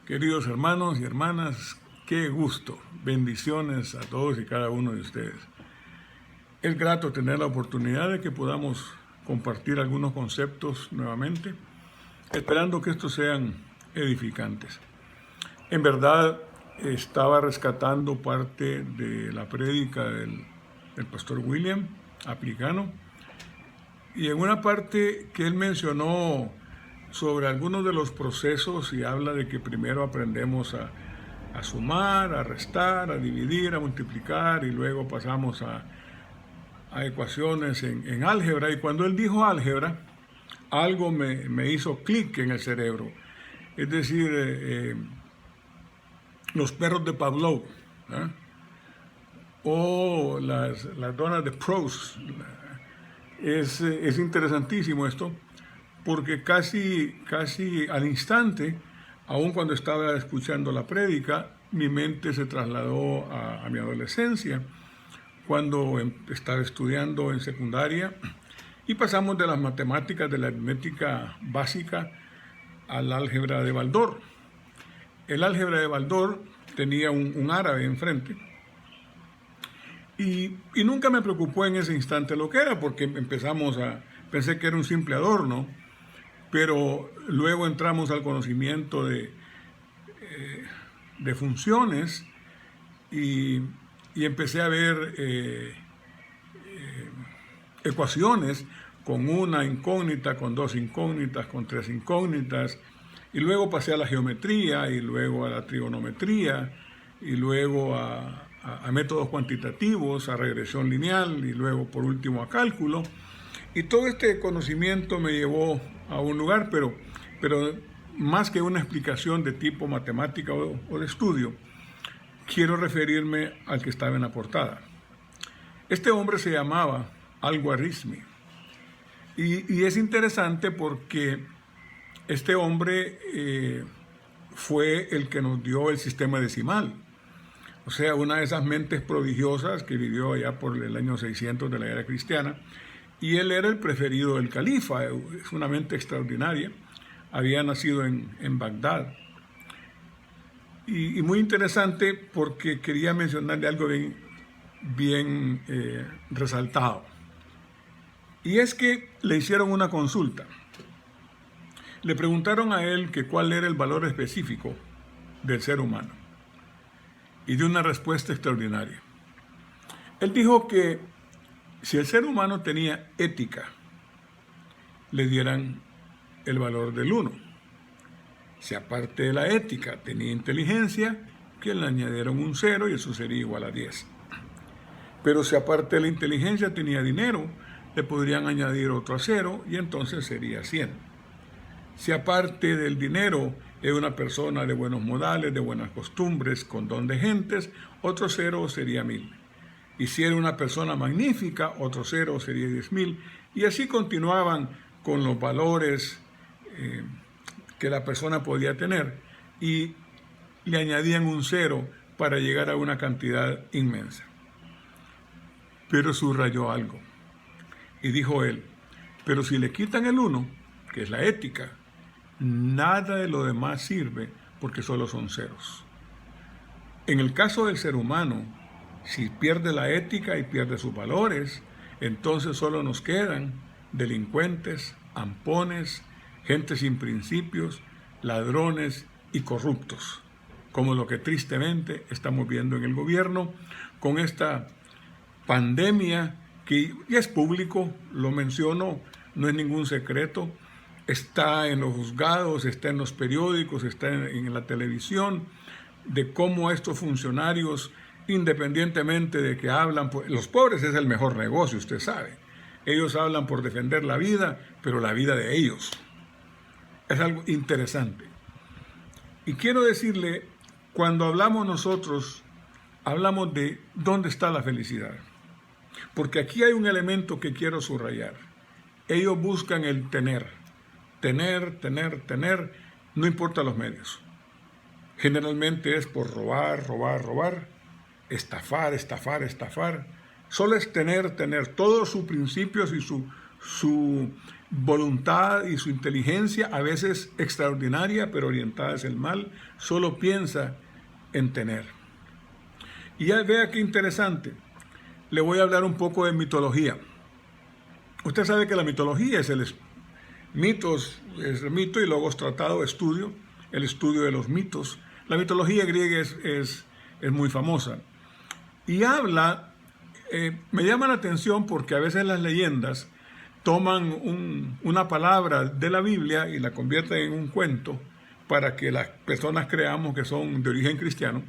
Queridos hermanos y hermanas, qué gusto, bendiciones a todos y cada uno de ustedes. Es grato tener la oportunidad de que podamos compartir algunos conceptos nuevamente, esperando que estos sean edificantes. En verdad, estaba rescatando parte de la prédica del pastor William Aplicano, y en una parte que él mencionó sobre algunos de los procesos y habla de que primero aprendemos a sumar, a restar, a dividir, a multiplicar y luego pasamos a ecuaciones en álgebra. Y cuando él dijo álgebra, algo me hizo clic en el cerebro. Es decir, los perros de Pavlov, ¿eh? O las donas de Proust. Es interesantísimo esto, porque casi al instante, aun cuando estaba escuchando la prédica, mi mente se trasladó a mi adolescencia, cuando estaba estudiando en secundaria, y pasamos de las matemáticas, de la aritmética básica, al álgebra de Baldor. El álgebra de Baldor tenía un árabe enfrente, y nunca me preocupó en ese instante lo que era, porque pensé que era un simple adorno. Pero luego entramos al conocimiento de funciones y empecé a ver ecuaciones con una incógnita, con dos incógnitas, con tres incógnitas, y luego pasé a la geometría, y luego a la trigonometría, y luego a métodos cuantitativos, a regresión lineal, y luego por último a cálculo. Y todo este conocimiento me llevó a un lugar, pero más que una explicación de tipo matemática o de estudio, quiero referirme al que estaba en la portada. Este hombre se llamaba Al-Khwarizmi. Y es interesante porque este hombre fue el que nos dio el sistema decimal. O sea, una de esas mentes prodigiosas que vivió allá por el año 600 de la era cristiana. Y él era el preferido del califa, es una mente extraordinaria. Había nacido en Bagdad. Y muy interesante porque quería mencionarle algo bien resaltado. Y es que le hicieron una consulta. Le preguntaron a él que cuál era el valor específico del ser humano. Y dio una respuesta extraordinaria. Él dijo que si el ser humano tenía ética, le dieran el valor del 1. Si aparte de la ética tenía inteligencia, que le añadieron un 0 y eso sería igual a 10. Pero si aparte de la inteligencia tenía dinero, le podrían añadir otro 0 y entonces sería 100. Si aparte del dinero es una persona de buenos modales, de buenas costumbres, con don de gentes, otro 0 sería 1000. Y si era una persona magnífica, otro 0 sería 10.000. Y así continuaban con los valores que la persona podía tener. Y le añadían un 0 para llegar a una cantidad inmensa. Pero subrayó algo. Y dijo él, pero si le quitan el 1, que es la ética, nada de lo demás sirve porque solo son ceros. En el caso del ser humano, si pierde la ética y pierde sus valores, entonces solo nos quedan delincuentes, ampones, gente sin principios, ladrones y corruptos, como lo que tristemente estamos viendo en el gobierno con esta pandemia que ya es público, lo menciono, no es ningún secreto, está en los juzgados, está en los periódicos, está en la televisión, de cómo estos funcionarios, independientemente de que hablan, los pobres es el mejor negocio, usted sabe. Ellos hablan por defender la vida, pero la vida de ellos. Es algo interesante. Y quiero decirle, cuando hablamos nosotros, hablamos de dónde está la felicidad. Porque aquí hay un elemento que quiero subrayar. Ellos buscan el tener, no importa los medios. Generalmente es por robar, estafar. Solo es tener todos sus principios y su voluntad y su inteligencia, a veces extraordinaria, pero orientada hacia el mal, solo piensa en tener. Y ya vea qué interesante. Le voy a hablar un poco de mitología. Usted sabe que la mitología es mitos, es mito y logos tratado, estudio, el estudio de los mitos. La mitología griega es muy famosa. Y habla, me llama la atención porque a veces las leyendas toman una palabra de la Biblia y la convierten en un cuento para que las personas creamos que son de origen cristiano,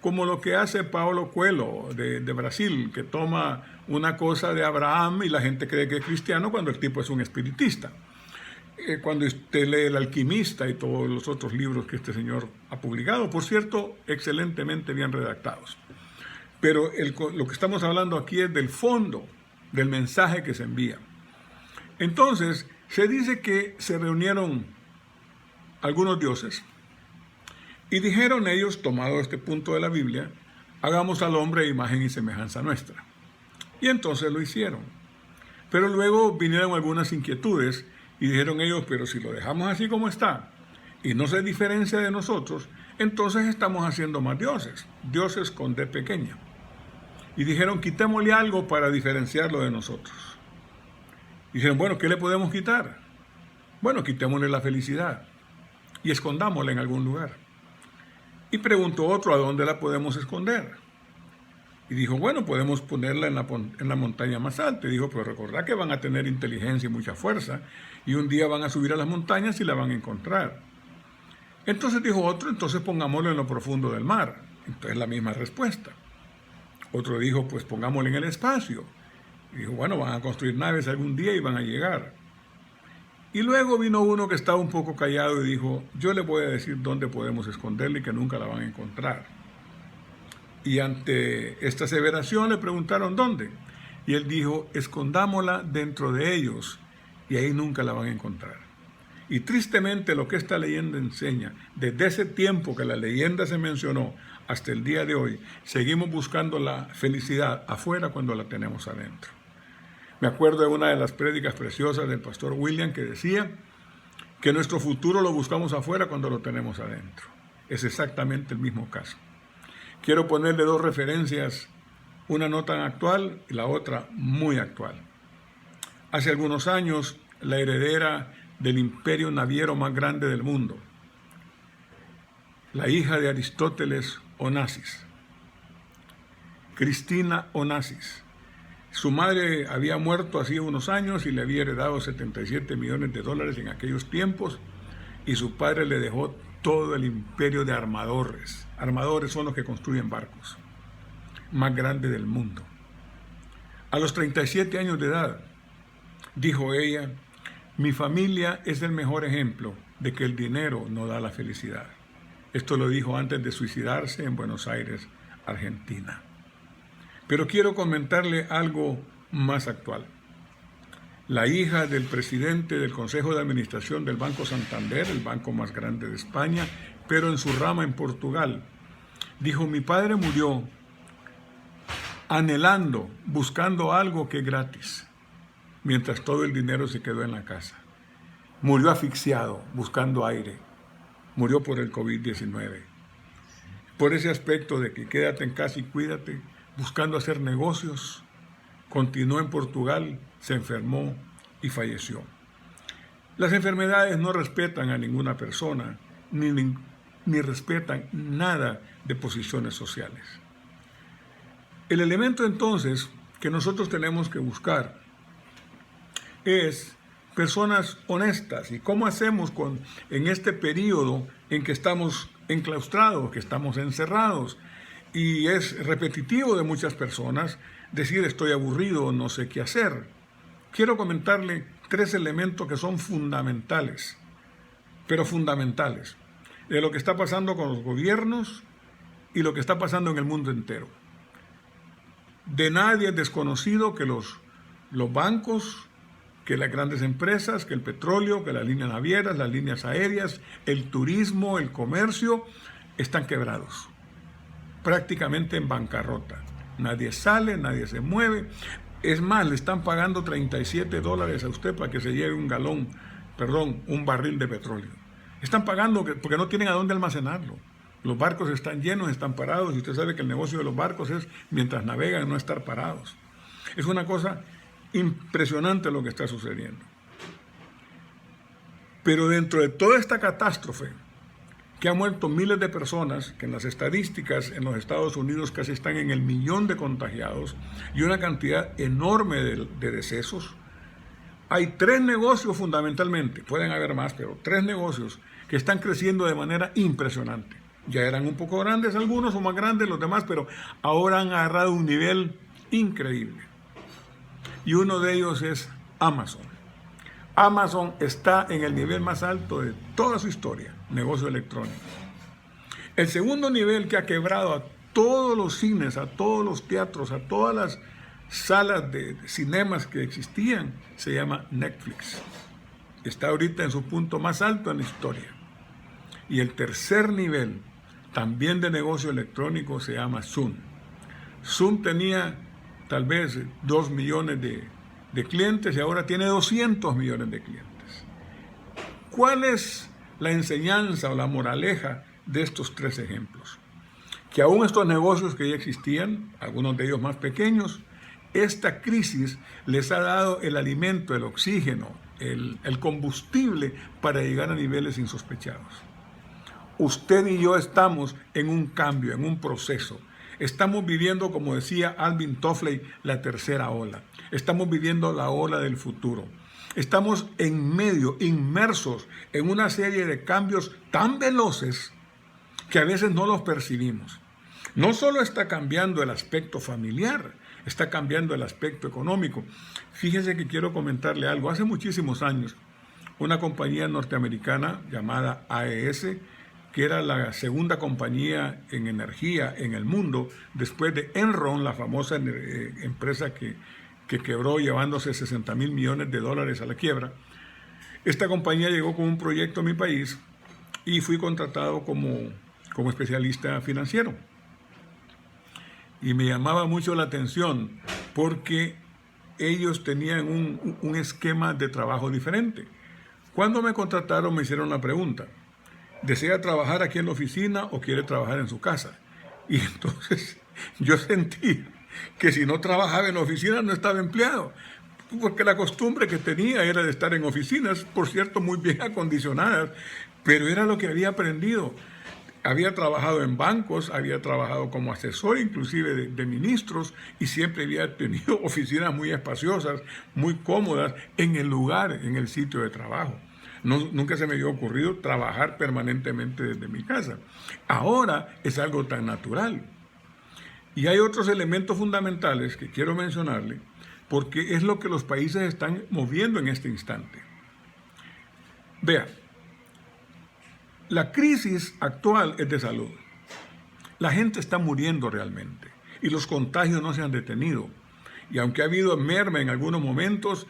como lo que hace Paulo Coelho de Brasil, que toma una cosa de Abraham y la gente cree que es cristiano cuando el tipo es un espiritista. Cuando usted lee El Alquimista y todos los otros libros que este señor ha publicado, por cierto, excelentemente bien redactados. Pero lo que estamos hablando aquí es del fondo del mensaje que se envía. Entonces, se dice que se reunieron algunos dioses y dijeron ellos, tomado este punto de la Biblia, hagamos al hombre a imagen y semejanza nuestra. Y entonces lo hicieron. Pero luego vinieron algunas inquietudes y dijeron ellos, pero si lo dejamos así como está y no se diferencia de nosotros, entonces estamos haciendo más dioses, dioses con D pequeña. Y dijeron, quitémosle algo para diferenciarlo de nosotros. Y dijeron, bueno, ¿qué le podemos quitar? Bueno, quitémosle la felicidad y escondámosla en algún lugar. Y preguntó otro, ¿a dónde la podemos esconder? Y dijo, bueno, podemos ponerla en la montaña más alta. Y dijo, pero recordad que van a tener inteligencia y mucha fuerza, y un día van a subir a las montañas y la van a encontrar. Entonces dijo otro, entonces pongámoslo en lo profundo del mar. Entonces la misma respuesta. Otro dijo, pues pongámoslo en el espacio. Y dijo, bueno, van a construir naves algún día y van a llegar. Y luego vino uno que estaba un poco callado y dijo, yo le voy a decir dónde podemos esconderla y que nunca la van a encontrar. Y ante esta aseveración le preguntaron dónde. Y él dijo, escondámosla dentro de ellos y ahí nunca la van a encontrar. Y tristemente lo que esta leyenda enseña, desde ese tiempo que la leyenda se mencionó hasta el día de hoy, seguimos buscando la felicidad afuera cuando la tenemos adentro. Me acuerdo de una de las prédicas preciosas del pastor William que decía que nuestro futuro lo buscamos afuera cuando lo tenemos adentro. Es exactamente el mismo caso. Quiero ponerle dos referencias, una no tan actual y la otra muy actual. Hace algunos años, la heredera del imperio naviero más grande del mundo, la hija de Aristóteles Onassis, Cristina Onassis. Su madre había muerto hacía unos años y le había heredado $77 millones en aquellos tiempos, y su padre le dejó todo el imperio de armadores. Armadores son los que construyen barcos, más grande del mundo. A los 37 años de edad, dijo ella, mi familia es el mejor ejemplo de que el dinero no da la felicidad. Esto lo dijo antes de suicidarse en Buenos Aires, Argentina. Pero quiero comentarle algo más actual. La hija del presidente del Consejo de Administración del Banco Santander, el banco más grande de España, pero en su rama en Portugal, dijo, mi padre murió anhelando, buscando algo que es gratis, mientras todo el dinero se quedó en la casa. Murió asfixiado, buscando aire. Murió por el COVID-19. Por ese aspecto de que quédate en casa y cuídate, buscando hacer negocios, continuó en Portugal, se enfermó y falleció. Las enfermedades no respetan a ninguna persona, ni respetan nada de posiciones sociales. El elemento entonces que nosotros tenemos que buscar es personas honestas. ¿Y cómo hacemos en este periodo en que estamos enclaustrados, que estamos encerrados? Y es repetitivo de muchas personas decir estoy aburrido, no sé qué hacer. Quiero comentarle 3 elementos que son fundamentales, pero fundamentales, de lo que está pasando con los gobiernos y lo que está pasando en el mundo entero. De nadie es desconocido que los bancos, que las grandes empresas, que el petróleo, que las líneas navieras, las líneas aéreas, el turismo, el comercio, están quebrados, prácticamente en bancarrota. Nadie sale, nadie se mueve. Es más, le están pagando $37 a usted para que se lleve un barril de petróleo. Están pagando porque no tienen a dónde almacenarlo. Los barcos están llenos, están parados, y usted sabe que el negocio de los barcos es, mientras navegan, no estar parados. Es una cosa impresionante lo que está sucediendo. Pero dentro de toda esta catástrofe, que ha muerto miles de personas, que en las estadísticas en los Estados Unidos casi están en el 1.000.000 de contagiados y una cantidad enorme de decesos, hay 3 negocios fundamentalmente, pueden haber más, pero 3 negocios que están creciendo de manera impresionante. Ya eran un poco grandes algunos o más grandes los demás, pero ahora han agarrado un nivel increíble. Y uno de ellos es Amazon. Amazon está en el nivel más alto de toda su historia, negocio electrónico. El segundo nivel que ha quebrado a todos los cines, a todos los teatros, a todas las salas de cinemas que existían, se llama Netflix. Está ahorita en su punto más alto en la historia. Y el tercer nivel, también de negocio electrónico, se llama Zoom. Zoom tenía tal vez 2 millones de clientes y ahora tiene 200 millones de clientes. ¿Cuál es la enseñanza o la moraleja de estos 3 ejemplos? Que aún estos negocios que ya existían, algunos de ellos más pequeños, esta crisis les ha dado el alimento, el oxígeno, el combustible para llegar a niveles insospechados. Usted y yo estamos en un cambio, en un proceso. Estamos viviendo, como decía Alvin Toffley, la tercera ola. Estamos viviendo la ola del futuro. Estamos en medio, inmersos en una serie de cambios tan veloces que a veces no los percibimos. No solo está cambiando el aspecto familiar, está cambiando el aspecto económico. Fíjese que quiero comentarle algo. Hace muchísimos años, una compañía norteamericana llamada AES, que era la segunda compañía en energía en el mundo, después de Enron, la famosa empresa que quebró llevándose $60.000 millones a la quiebra. Esta compañía llegó con un proyecto a mi país y fui contratado como especialista financiero. Y me llamaba mucho la atención porque ellos tenían un esquema de trabajo diferente. Cuando me contrataron me hicieron la pregunta: ¿desea trabajar aquí en la oficina o quiere trabajar en su casa? Y entonces yo sentí que si no trabajaba en la oficina no estaba empleado, porque la costumbre que tenía era de estar en oficinas, por cierto, muy bien acondicionadas, pero era lo que había aprendido. Había trabajado en bancos, había trabajado como asesor inclusive de ministros, y siempre había tenido oficinas muy espaciosas, muy cómodas en el lugar, en el sitio de trabajo. Nunca se me había ocurrido trabajar permanentemente desde mi casa. Ahora es algo tan natural. Y hay otros elementos fundamentales que quiero mencionarle, porque es lo que los países están moviendo en este instante. Vea, la crisis actual es de salud. La gente está muriendo realmente y los contagios no se han detenido. Y aunque ha habido merma en algunos momentos,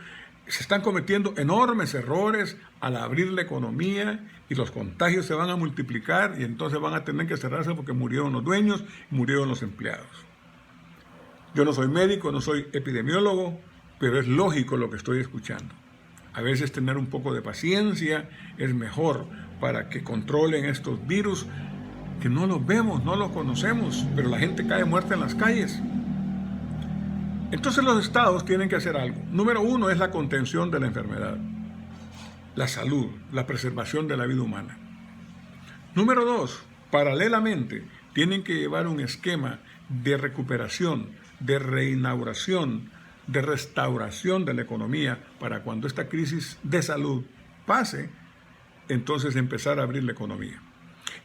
se están cometiendo enormes errores al abrir la economía y los contagios se van a multiplicar y entonces van a tener que cerrarse porque murieron los dueños, murieron los empleados. Yo no soy médico, no soy epidemiólogo, pero es lógico lo que estoy escuchando. A veces tener un poco de paciencia es mejor para que controlen estos virus que no los vemos, no los conocemos, pero la gente cae muerta en las calles. Entonces los estados tienen que hacer algo. Número 1 es la contención de la enfermedad, la salud, la preservación de la vida humana. Número 2, paralelamente, tienen que llevar un esquema de recuperación, de reinauguración, de restauración de la economía para cuando esta crisis de salud pase, entonces empezar a abrir la economía.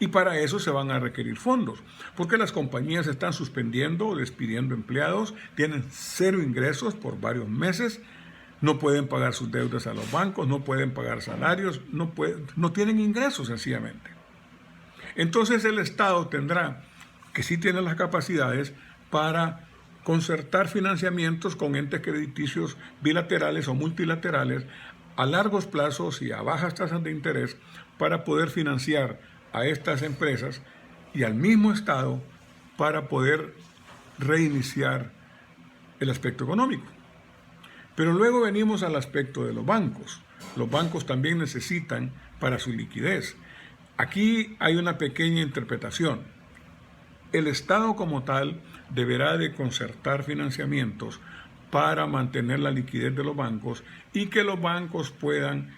Y para eso se van a requerir fondos, porque las compañías están suspendiendo o despidiendo empleados, tienen 0 ingresos por varios meses, no pueden pagar sus deudas a los bancos, no pueden pagar salarios, no tienen ingresos sencillamente. Entonces el Estado tendrá, que sí tiene las capacidades, para concertar financiamientos con entes crediticios bilaterales o multilaterales a largos plazos y a bajas tasas de interés para poder financiar a estas empresas y al mismo Estado para poder reiniciar el aspecto económico. Pero luego venimos al aspecto de los bancos. Los bancos también necesitan para su liquidez. Aquí hay una pequeña interpretación. El Estado como tal deberá de concertar financiamientos para mantener la liquidez de los bancos y que los bancos puedan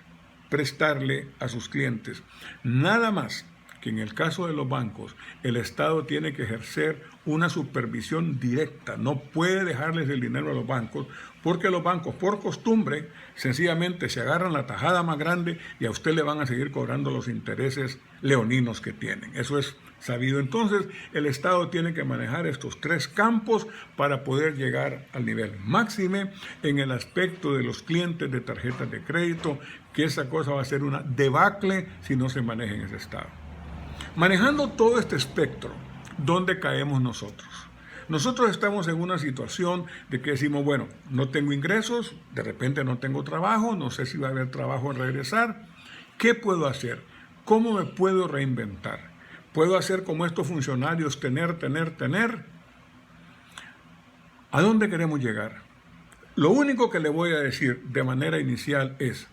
prestarle a sus clientes. Nada más que en el caso de los bancos, el Estado tiene que ejercer una supervisión directa. No puede dejarles el dinero a los bancos, porque los bancos, por costumbre, sencillamente se agarran la tajada más grande y a usted le van a seguir cobrando los intereses leoninos que tienen. Eso es sabido. Entonces, el Estado tiene que manejar estos tres campos para poder llegar al nivel máxime en el aspecto de los clientes de tarjetas de crédito, que esa cosa va a ser una debacle si no se maneja en ese estado. Manejando todo este espectro, ¿dónde caemos nosotros? Nosotros estamos en una situación de que decimos, bueno, no tengo ingresos, de repente no tengo trabajo, no sé si va a haber trabajo al regresar. ¿Qué puedo hacer? ¿Cómo me puedo reinventar? ¿Puedo hacer como estos funcionarios, tener? ¿A dónde queremos llegar? Lo único que le voy a decir de manera inicial es,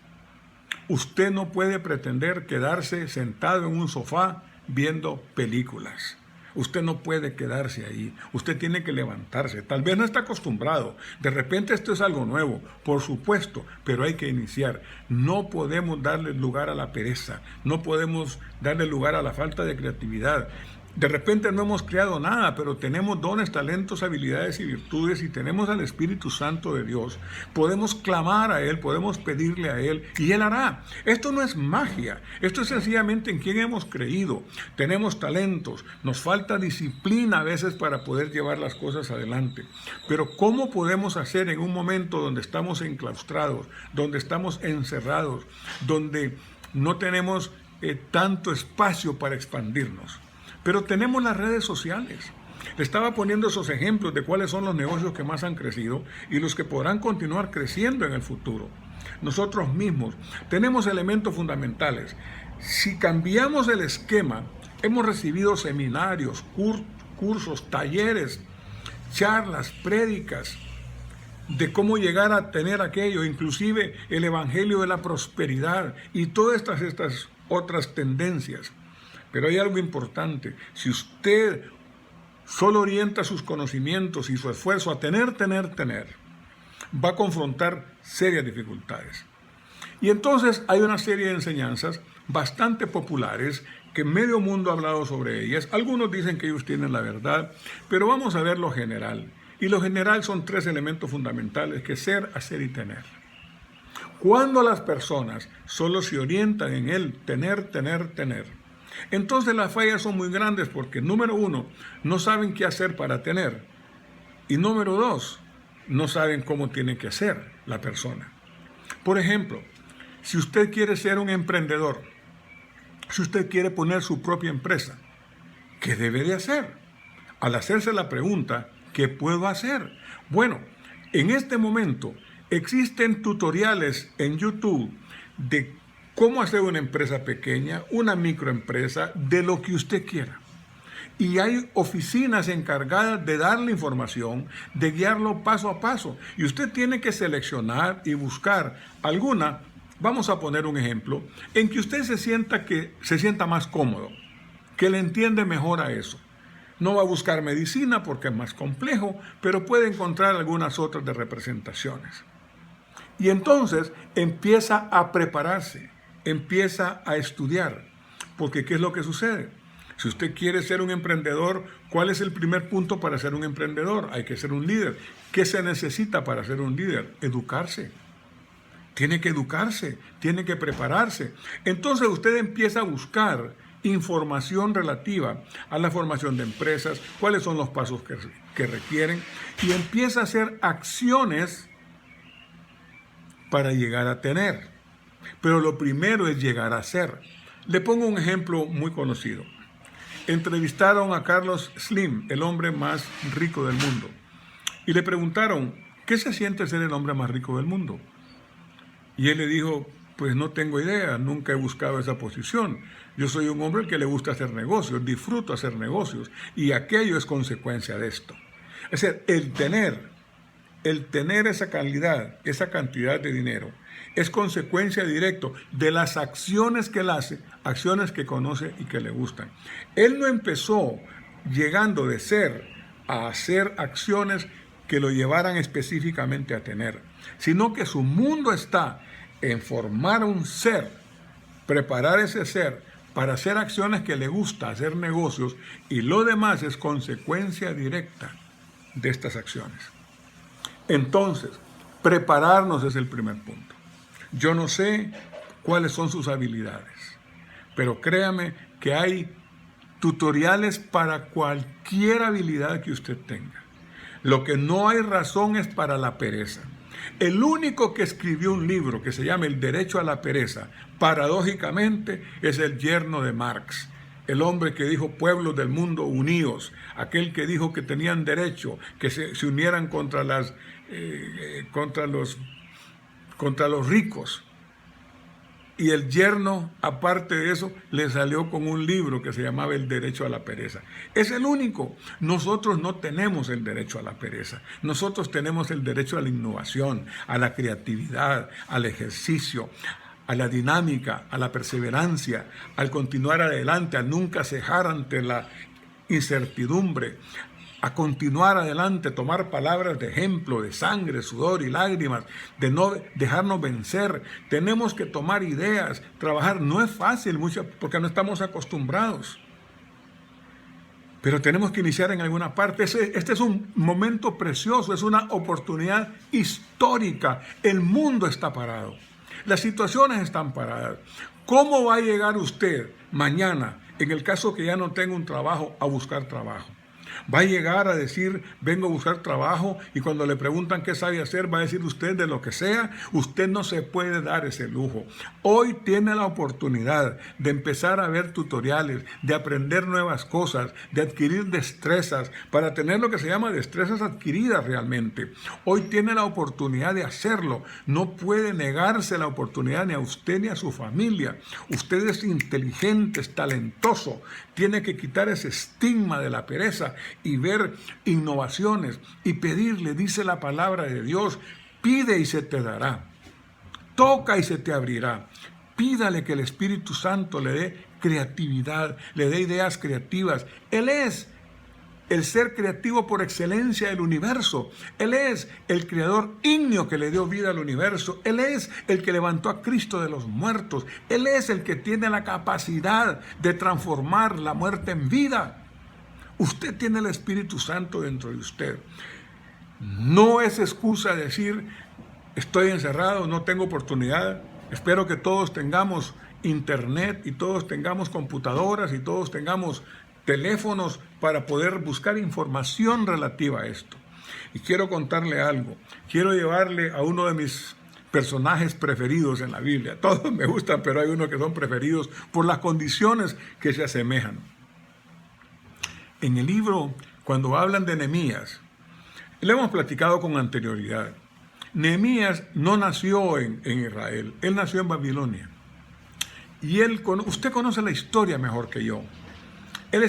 usted no puede pretender quedarse sentado en un sofá viendo películas. Usted no puede quedarse ahí, usted tiene que levantarse. Tal vez no está acostumbrado, de repente esto es algo nuevo, por supuesto, pero hay que iniciar. No podemos darle lugar a la pereza, no podemos darle lugar a la falta de creatividad. De repente no hemos creado nada, pero tenemos dones, talentos, habilidades y virtudes y tenemos al Espíritu Santo de Dios. Podemos clamar a Él, podemos pedirle a Él y Él hará. Esto no es magia, esto es sencillamente en quien hemos creído. Tenemos talentos, nos falta disciplina a veces para poder llevar las cosas adelante. Pero ¿cómo podemos hacer en un momento donde estamos enclaustrados, donde estamos encerrados, donde no tenemos tanto espacio para expandirnos? Pero tenemos las redes sociales. Le estaba poniendo esos ejemplos de cuáles son los negocios que más han crecido y los que podrán continuar creciendo en el futuro. Nosotros mismos tenemos elementos fundamentales. Si cambiamos el esquema, hemos recibido seminarios, cursos, talleres, charlas, prédicas de cómo llegar a tener aquello, inclusive el evangelio de la prosperidad y todas estas otras tendencias. Pero hay algo importante, si usted solo orienta sus conocimientos y su esfuerzo a tener, va a confrontar serias dificultades. Y entonces hay una serie de enseñanzas bastante populares que medio mundo ha hablado sobre ellas. Algunos dicen que ellos tienen la verdad, pero vamos a ver lo general. Y lo general son tres elementos fundamentales, que es ser, hacer y tener. Cuando las personas solo se orientan en el tener, entonces las fallas son muy grandes porque, número uno, no saben qué hacer para tener. Y número dos, no saben cómo tiene que ser la persona. Por ejemplo, si usted quiere ser un emprendedor, si usted quiere poner su propia empresa, ¿qué debe de hacer? Al hacerse la pregunta, ¿qué puedo hacer? Bueno, en este momento existen tutoriales en YouTube de cómo hacer una empresa pequeña, una microempresa, de lo que usted quiera. Y hay oficinas encargadas de darle información, de guiarlo paso a paso. Y usted tiene que seleccionar y buscar alguna, vamos a poner un ejemplo, en que usted se sienta más cómodo, que le entiende mejor a eso. No va a buscar medicina porque es más complejo, pero puede encontrar algunas otras de representaciones. Y entonces empieza a prepararse. Empieza a estudiar, porque ¿qué es lo que sucede? Si usted quiere ser un emprendedor, ¿cuál es el primer punto para ser un emprendedor? Hay que ser un líder. ¿Qué se necesita para ser un líder? Educarse. Tiene que educarse, tiene que prepararse. Entonces usted empieza a buscar información relativa a la formación de empresas, cuáles son los pasos que requieren, y empieza a hacer acciones para llegar a tener. Pero lo primero es llegar a ser. Le pongo un ejemplo muy conocido. Entrevistaron a Carlos Slim, el hombre más rico del mundo, y le preguntaron, ¿qué se siente ser el hombre más rico del mundo? Y él le dijo, pues no tengo idea, nunca he buscado esa posición. Yo soy un hombre que le gusta hacer negocios, disfruto hacer negocios, y aquello es consecuencia de esto. Es decir, el tener el tener esa calidad, esa cantidad de dinero, es consecuencia directa de las acciones que él hace, acciones que conoce y que le gustan. Él no empezó llegando de ser a hacer acciones que lo llevaran específicamente a tener, sino que su mundo está en formar un ser, preparar ese ser para hacer acciones que le gusta, hacer negocios, y lo demás es consecuencia directa de estas acciones. Entonces, prepararnos es el primer punto. Yo no sé cuáles son sus habilidades, pero créame que hay tutoriales para cualquier habilidad que usted tenga. Lo que no hay razón es para la pereza. El único que escribió un libro que se llama El derecho a la pereza, paradójicamente, es el yerno de Marx. El hombre que dijo pueblos del mundo unidos, aquel que dijo que tenían derecho, que se unieran contra los ricos. Y el yerno, aparte de eso, le salió con un libro que se llamaba El derecho a la pereza. Es el único. Nosotros no tenemos el derecho a la pereza. Nosotros tenemos el derecho a la innovación, a la creatividad, al ejercicio, a la dinámica, a la perseverancia, al continuar adelante, a nunca cejar ante la incertidumbre, a continuar adelante, tomar palabras de ejemplo, de sangre, sudor y lágrimas, de no dejarnos vencer. Tenemos que tomar ideas, trabajar. No es fácil mucho porque no estamos acostumbrados, pero tenemos que iniciar en alguna parte. Este es un momento precioso, es una oportunidad histórica. El mundo está parado, las situaciones están paradas. ¿Cómo va a llegar usted mañana, en el caso que ya no tenga un trabajo, a buscar trabajo? Va a llegar a decir, vengo a buscar trabajo, y cuando le preguntan qué sabe hacer, va a decir usted de lo que sea. Usted no se puede dar ese lujo. Hoy tiene la oportunidad de empezar a ver tutoriales, de aprender nuevas cosas, de adquirir destrezas, para tener lo que se llama destrezas adquiridas realmente. Hoy tiene la oportunidad de hacerlo. No puede negarse la oportunidad ni a usted ni a su familia. Usted es inteligente, es talentoso. Tiene que quitar ese estigma de la pereza y ver innovaciones y pedirle. Dice la palabra de Dios: pide y se te dará, toca y se te abrirá. Pídale que el Espíritu Santo le dé creatividad, le dé ideas creativas. Él es el ser creativo por excelencia del universo. Él es el creador ígneo que le dio vida al universo. Él es el que levantó a Cristo de los muertos. Él es el que tiene la capacidad de transformar la muerte en vida. Usted tiene el Espíritu Santo dentro de usted. No es excusa decir, estoy encerrado, no tengo oportunidad. Espero que todos tengamos internet y todos tengamos computadoras y todos tengamos teléfonos para poder buscar información relativa a esto. Y quiero contarle algo. Quiero llevarle a uno de mis personajes preferidos en la Biblia. Todos me gustan, pero hay unos que son preferidos por las condiciones que se asemejan. En el libro, cuando hablan de Nehemías, le hemos platicado con anterioridad. Nehemías no nació en Israel, él nació en Babilonia. Y usted conoce la historia mejor que yo. Él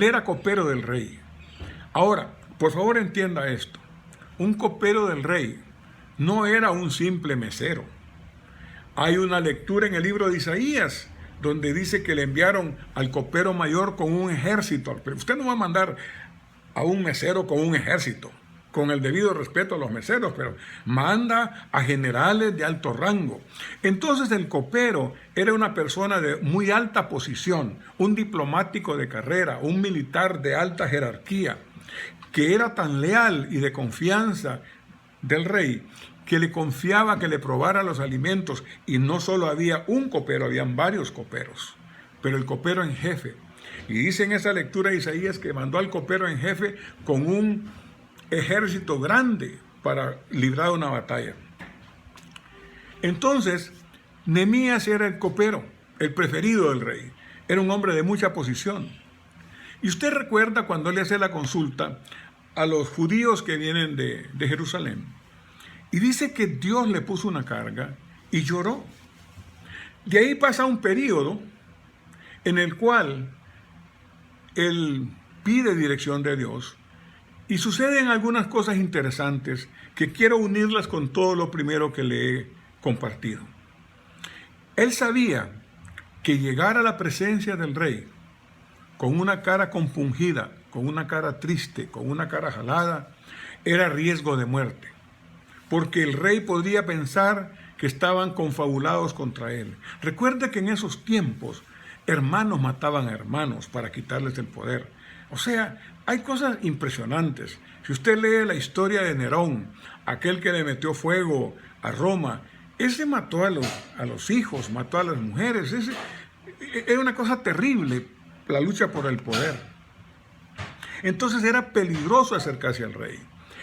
era copero del rey. Ahora, por favor entienda esto. Un copero del rey no era un simple mesero. Hay una lectura en el libro de Isaías donde dice que le enviaron al copero mayor con un ejército. Pero usted no va a mandar a un mesero con un ejército, con el debido respeto a los meseros, pero manda a generales de alto rango. Entonces el copero era una persona de muy alta posición, un diplomático de carrera, un militar de alta jerarquía, que era tan leal y de confianza del rey, que le confiaba que le probara los alimentos. Y no solo había un copero, habían varios coperos, pero el copero en jefe. Y dice en esa lectura de Isaías que mandó al copero en jefe con un ejército grande para librar una batalla. Entonces, Nehemías era el copero, el preferido del rey. Era un hombre de mucha posición. Y usted recuerda cuando le hace la consulta a los judíos que vienen de Jerusalén. Y dice que Dios le puso una carga y lloró. De ahí pasa un periodo en el cual él pide dirección de Dios Y suceden algunas cosas interesantes que quiero unirlas con todo lo primero que le he compartido. Él sabía que llegar a la presencia del rey con una cara compungida, con una cara triste, con una cara jalada, era riesgo de muerte, porque el rey podría pensar que estaban confabulados contra él. Recuerde que en esos tiempos hermanos mataban a hermanos para quitarles el poder. O sea, hay cosas impresionantes. Si usted lee la historia de Nerón, aquel que le metió fuego a Roma, ese mató a los hijos, mató a las mujeres. Era una cosa terrible, la lucha por el poder. Entonces era peligroso acercarse al rey.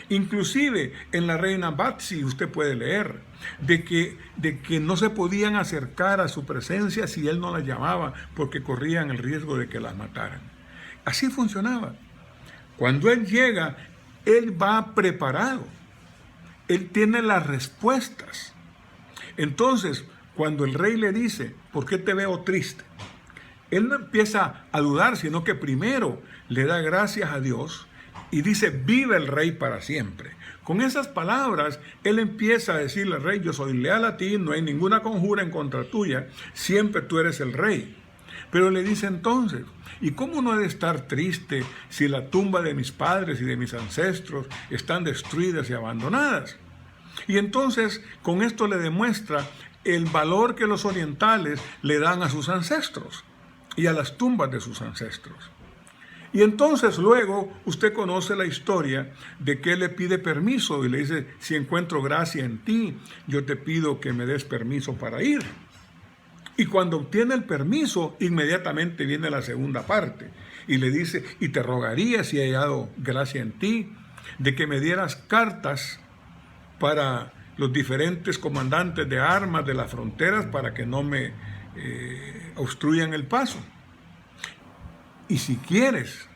Inclusive en la reina Batsi usted puede leer de que no se podían acercar a su presencia si él no las llamaba, porque corrían el riesgo de que las mataran. Así funcionaba. Cuando él llega, él va preparado. Él tiene las respuestas. Entonces, cuando el rey le dice, ¿por qué te veo triste?, él no empieza a dudar, sino que primero le da gracias a Dios y dice, vive el rey para siempre. Con esas palabras, él empieza a decirle al rey, yo soy leal a ti, no hay ninguna conjura en contra tuya, siempre tú eres el rey. Pero le dice entonces, ¿y cómo no he de estar triste si la tumba de mis padres y de mis ancestros están destruidas y abandonadas? Y entonces, con esto le demuestra el valor que los orientales le dan a sus ancestros y a las tumbas de sus ancestros. Y entonces luego usted conoce la historia de que él le pide permiso y le dice, si encuentro gracia en ti, yo te pido que me des permiso para ir. Y cuando obtiene el permiso, inmediatamente viene la segunda parte y le dice, y te rogaría, si he hallado gracia en ti, de que me dieras cartas para los diferentes comandantes de armas de las fronteras para que no me obstruyan el paso. Y si quieres,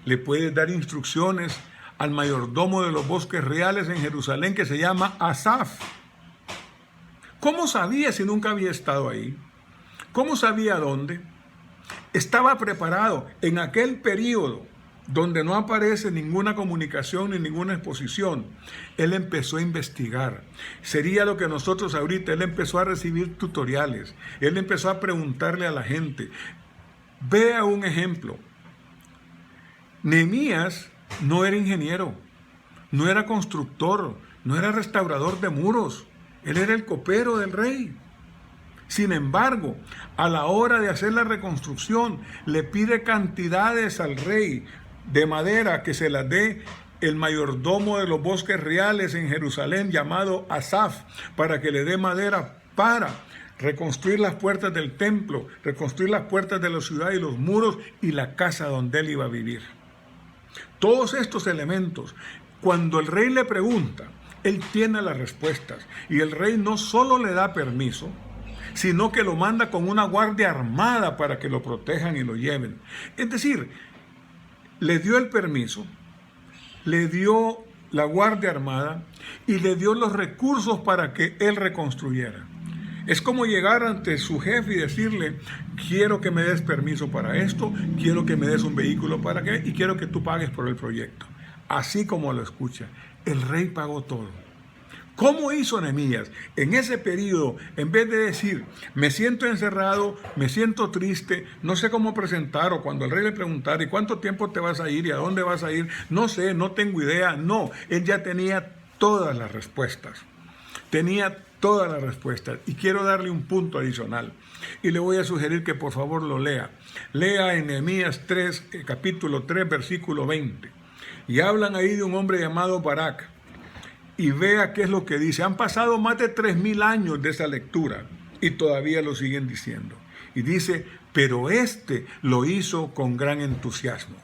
le puedes dar instrucciones al mayordomo de los bosques reales en Jerusalén, que se llama Asaf. ¿Cómo sabía si nunca había estado ahí? ¿Cómo sabía dónde? Estaba preparado en aquel periodo donde no aparece ninguna comunicación ni ninguna exposición. Él empezó a investigar. Sería lo que nosotros ahorita, él empezó a recibir tutoriales. Él empezó a preguntarle a la gente. Vea un ejemplo. Nehemías no era ingeniero, no era constructor, no era restaurador de muros. Él era el copero del rey. Sin embargo, a la hora de hacer la reconstrucción, le pide cantidades al rey de madera que se las dé el mayordomo de los bosques reales en Jerusalén, llamado Asaf, para que le dé madera para reconstruir las puertas del templo, reconstruir las puertas de la ciudad y los muros y la casa donde él iba a vivir. Todos estos elementos, cuando el rey le pregunta, él tiene las respuestas. Y el rey no solo le da permiso, sino que lo manda con una guardia armada para que lo protejan y lo lleven. Es decir, le dio el permiso, le dio la guardia armada y le dio los recursos para que él reconstruyera. Es como llegar ante su jefe y decirle, quiero que me des permiso para esto, quiero que me des un vehículo para que, y quiero que tú pagues por el proyecto. Así como lo escucha, el rey pagó todo. ¿Cómo hizo Nehemías? En ese periodo, en vez de decir, me siento encerrado, me siento triste, no sé cómo presentar, o cuando el rey le preguntara, ¿y cuánto tiempo te vas a ir? ¿Y a dónde vas a ir? No sé, no tengo idea. No, él ya tenía todas las respuestas. Tenía todas las respuestas. Y quiero darle un punto adicional. Y le voy a sugerir que por favor lo lea. Lea en Nehemías 3, capítulo 3, versículo 20. Y hablan ahí de un hombre llamado Barak. Y vea qué es lo que dice. Han pasado más de 3000 años de esa lectura y todavía lo siguen diciendo. Y dice, pero este lo hizo con gran entusiasmo.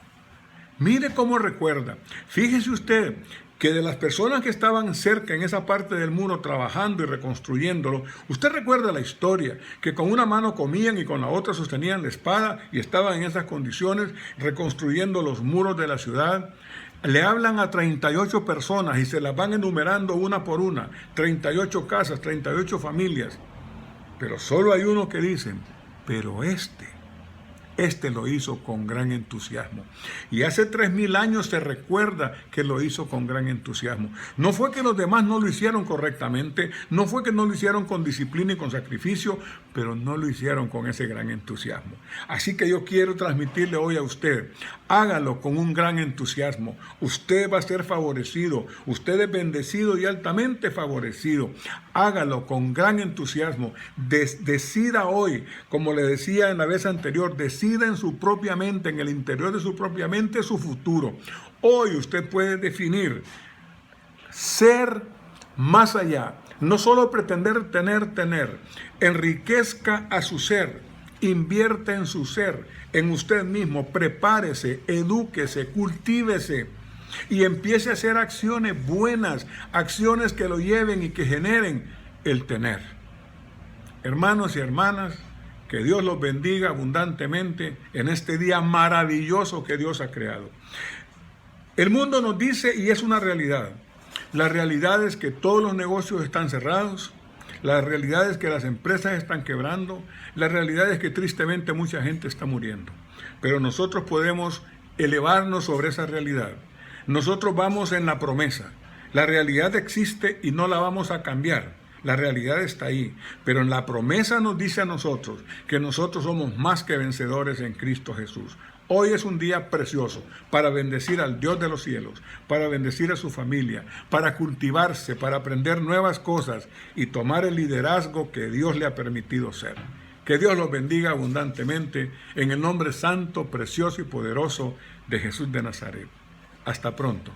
Mire cómo recuerda. Fíjese usted que de las personas que estaban cerca en esa parte del muro trabajando y reconstruyéndolo, usted recuerda la historia, que con una mano comían y con la otra sostenían la espada y estaban en esas condiciones reconstruyendo los muros de la ciudad. Le hablan a 38 personas y se las van enumerando una por una, 38 casas, 38 familias. Pero solo hay uno que dice, pero este Este lo hizo con gran entusiasmo. Y hace 3000 años se recuerda que lo hizo con gran entusiasmo. No fue que los demás no lo hicieron correctamente, no fue que no lo hicieron con disciplina y con sacrificio, pero no lo hicieron con ese gran entusiasmo. Así que yo quiero transmitirle hoy a usted, hágalo con un gran entusiasmo. Usted va a ser favorecido, usted es bendecido y altamente favorecido. Hágalo con gran entusiasmo. Decida hoy, como le decía en la vez anterior, decida en su propia mente, en el interior de su propia mente, su futuro. Hoy usted puede definir ser más allá, no solo pretender tener, enriquezca a su ser, invierta en su ser, en usted mismo, prepárese, edúquese, cultívese y empiece a hacer acciones buenas, acciones que lo lleven y que generen el tener. Hermanos y hermanas, que Dios los bendiga abundantemente en este día maravilloso que Dios ha creado. El mundo nos dice, y es una realidad, la realidad es que todos los negocios están cerrados, la realidad es que las empresas están quebrando, la realidad es que tristemente mucha gente está muriendo. Pero nosotros podemos elevarnos sobre esa realidad. Nosotros vamos en la promesa. La realidad existe y no la vamos a cambiar. La realidad está ahí, pero en la promesa nos dice a nosotros que nosotros somos más que vencedores en Cristo Jesús. Hoy es un día precioso para bendecir al Dios de los cielos, para bendecir a su familia, para cultivarse, para aprender nuevas cosas y tomar el liderazgo que Dios le ha permitido ser. Que Dios los bendiga abundantemente en el nombre santo, precioso y poderoso de Jesús de Nazaret. Hasta pronto.